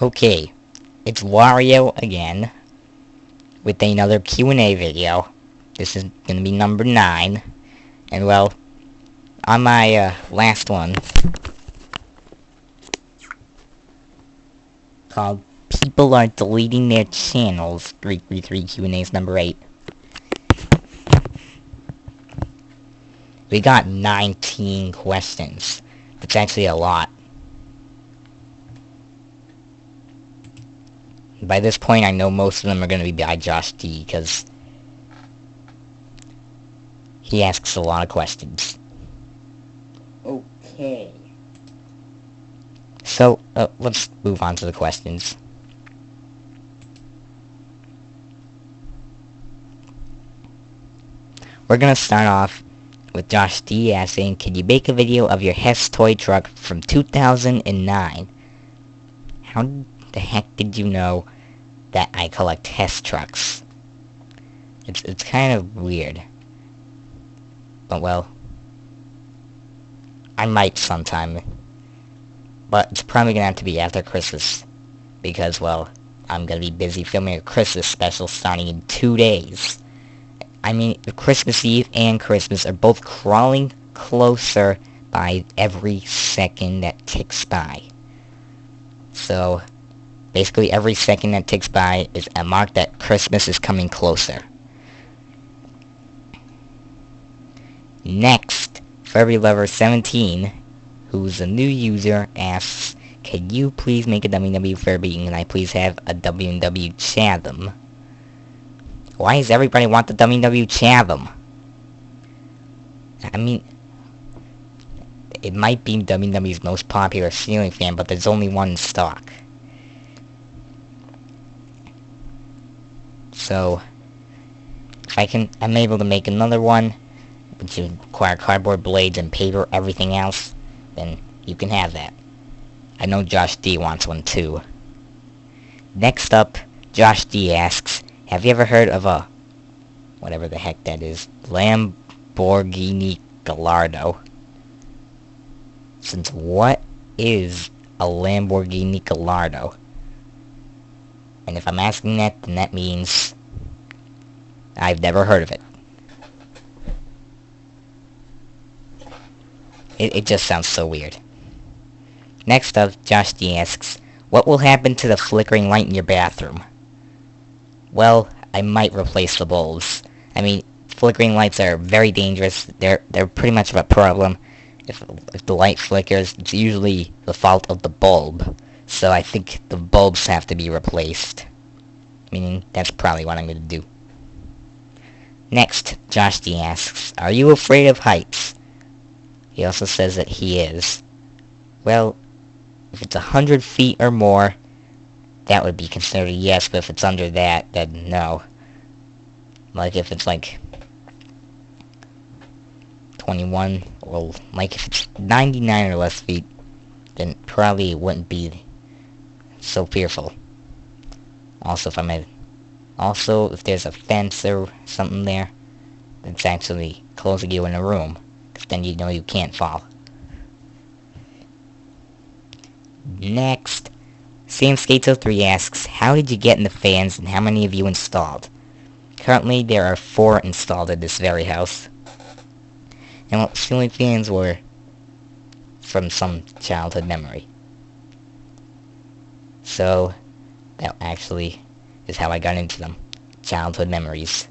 Okay, it's Wario again with another Q&A video. This is gonna be number 9, and well, on my last one, called People Are Deleting Their Channels, 333Q&A's number 8, we got 19 questions. That's actually a lot. By this point, I know most of them are going to be by Josh D, because he asks a lot of questions. Okay. So, let's move on to the questions. We're going to start off with Josh D asking, can you make a video of your Hess toy truck from 2009? How the heck did you know that I collect Hess trucks? It's kind of weird. But well, I might sometime. But it's probably gonna have to be after Christmas. Because, well, I'm gonna be busy filming a Christmas special starting in 2 days. I mean, Christmas Eve and Christmas are both crawling closer by every second that ticks by. So, basically every second that ticks by is a mark that Christmas is coming closer. Next, FurbyLover17, who's a new user, asks, can you please make a WW Furby and I please have a WW CHATHAM? Why does everybody want the WW CHATHAM? I mean, it might be WW's most popular ceiling fan, but there's only one in stock. So, if I'm able to make another one, which would require cardboard blades and paper, everything else, then you can have that. I know Josh D wants one too. Next up, Josh D asks, have you ever heard of a, whatever the heck that is, Lamborghini Gallardo? Since what is a Lamborghini Gallardo? And if I'm asking that, then that means I've never heard of it. It just sounds so weird. Next up, Josh D asks, what will happen to the flickering light in your bathroom? Well, I might replace the bulbs. I mean, flickering lights are very dangerous. They're pretty much of a problem. If the light flickers, it's usually the fault of the bulb. So I think the bulbs have to be replaced. Meaning, that's probably what I'm going to do. Next, Josh D asks, are you afraid of heights? He also says that he is. Well, if it's 100 feet or more, that would be considered a yes, but if it's under that, then no. Like if it's like 21, or like if it's 99 or less feet, then probably it wouldn't be so fearful. Also, if there's a fence or something there, that's actually closing you in a room, because then you know you can't fall. Next, SamSkates03 asks, how did you get in the fans and how many have you installed? Currently, there are 4 installed at this very house. And well, ceiling fans were from some childhood memory. So, that actually is how I got into them. Childhood memories.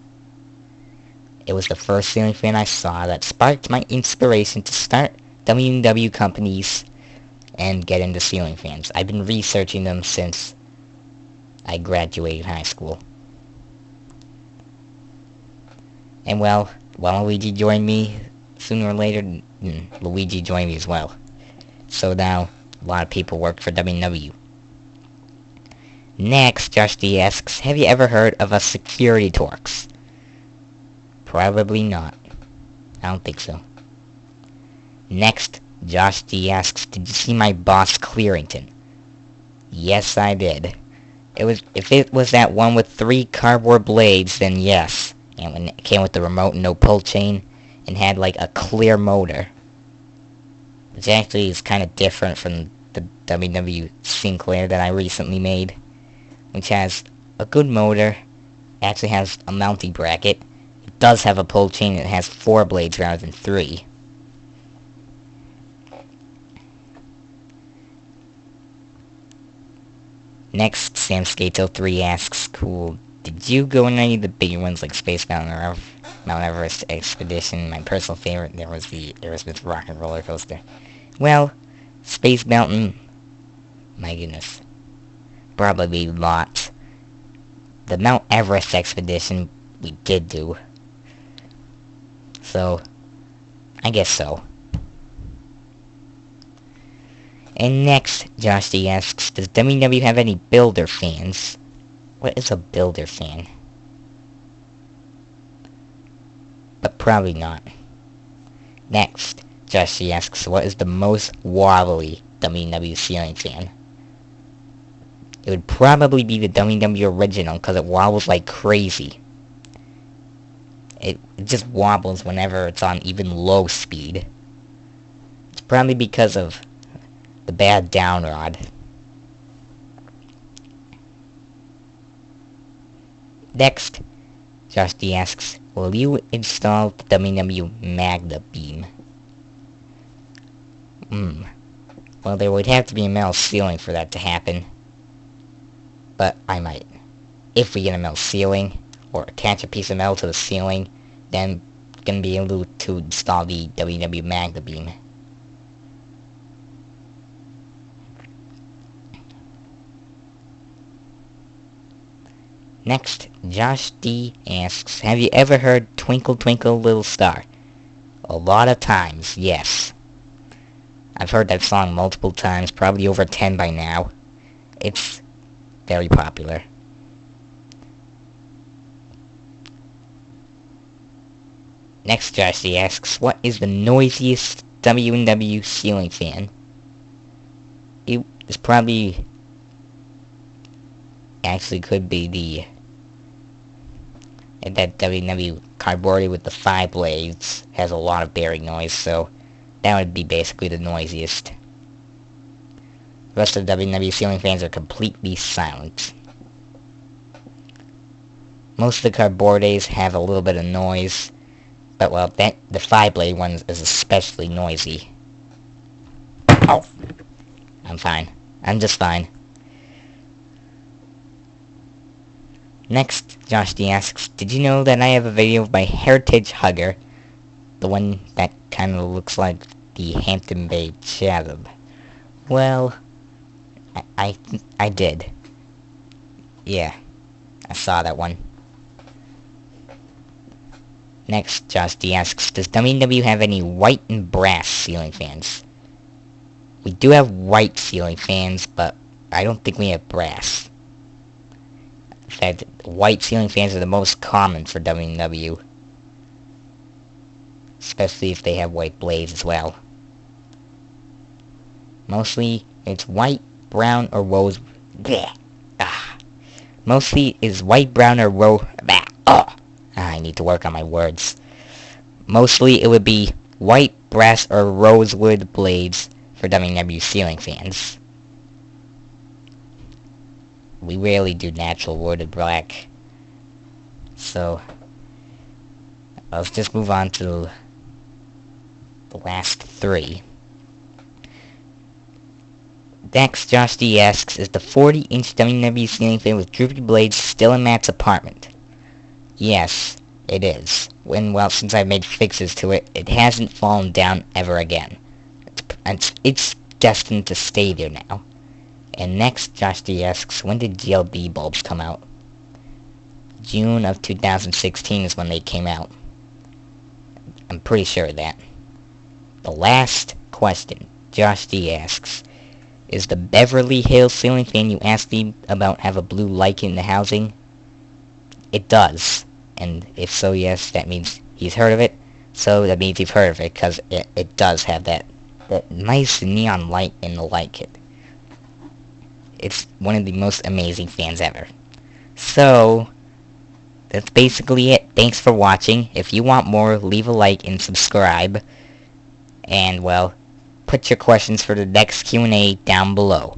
It was the first ceiling fan I saw that sparked my inspiration to start WW companies and get into ceiling fans. I've been researching them since I graduated high school. And well, Luigi joined me sooner or later. Luigi joined me as well. So now, a lot of people work for WW. Next, Josh D asks, have you ever heard of a security Torx? Probably not. I don't think so. Next, Josh D asks, did you see my Boss Clearington? Yes, I did. If it was that one with 3 cardboard blades, then yes. And when it came with the remote and no pull chain, and had like a clear motor. Which actually is kind of different from the WW Sinclair that I recently made, which has a good motor, actually has a mounting bracket. It does have a pull chain. It has 4 blades rather than 3. Next, Sam Skato 3 asks, cool, did you go on any of the bigger ones like Space Mountain or Mount Everest Expedition? My personal favorite, there was the Aerosmith Rock and Roller Coaster. Well, Space Mountain, my goodness, probably not. The Mount Everest Expedition, we did do. So, I guess so. And next, Josh D asks, does WW have any Builder fans? What is a Builder fan? But probably not. Next, Josh D asks, what is the most wobbly WW ceiling fan? It would probably be the WW original, because it wobbles like crazy. It just wobbles whenever it's on even low speed. It's probably because of the bad down rod. Next, Josh D asks, will you install the WW Magna Beam? Well, there would have to be a metal ceiling for that to happen. But I might. If we get a metal ceiling, or attach a piece of metal to the ceiling, then it's going to be able to install the WW Magna Beam. Next, Josh D asks, have you ever heard Twinkle Twinkle Little Star? A lot of times, yes. I've heard that song multiple times, probably over 10 by now. It's very popular. Next, Josh D asks, what is the noisiest WNW ceiling fan? It is probably, actually could be that WNW cardboardy with the 5 blades has a lot of bearing noise, so that would be basically the noisiest. The rest of the WNW ceiling fans are completely silent. Most of the cardboardies have a little bit of noise, but well, the 5-blade one is especially noisy. Oh! I'm fine. I'm just fine. Next, Josh D asks, did you know that I have a video of my Heritage Hugger, the one that kind of looks like the Hampton Bay CHATHAM? Well, I did. Yeah, I saw that one. Next, Josh D asks, does WW have any white and brass ceiling fans? We do have white ceiling fans, but I don't think we have brass. In fact, white ceiling fans are the most common for WW. Especially if they have white blades as well. Mostly, it's white, brown, or rose... Bleh. Mostly, is white, brown, or rose... I need to work on my words. Mostly, it would be white, brass, or rosewood blades for WW ceiling fans. We rarely do natural wood or black. So, let's just move on to the last 3. Next, Josh D asks, is the 40-inch WW ceiling fan with droopy blades still in Matt's apartment? Yes, it is. Since I've made fixes to it, it hasn't fallen down ever again. It's destined to stay there now. And next, Josh D asks, when did GLB bulbs come out? June of 2016 is when they came out. I'm pretty sure of that. The last question, Josh D asks, is the Beverly Hills ceiling fan you asked me about have a blue light in the housing? It does. And if so, yes, that means he's heard of it. So that means you've heard of it, because it does have that nice neon light in the light kit. It's one of the most amazing fans ever. So, that's basically it. Thanks for watching. If you want more, leave a like and subscribe. And, well, put your questions for the next Q&A down below.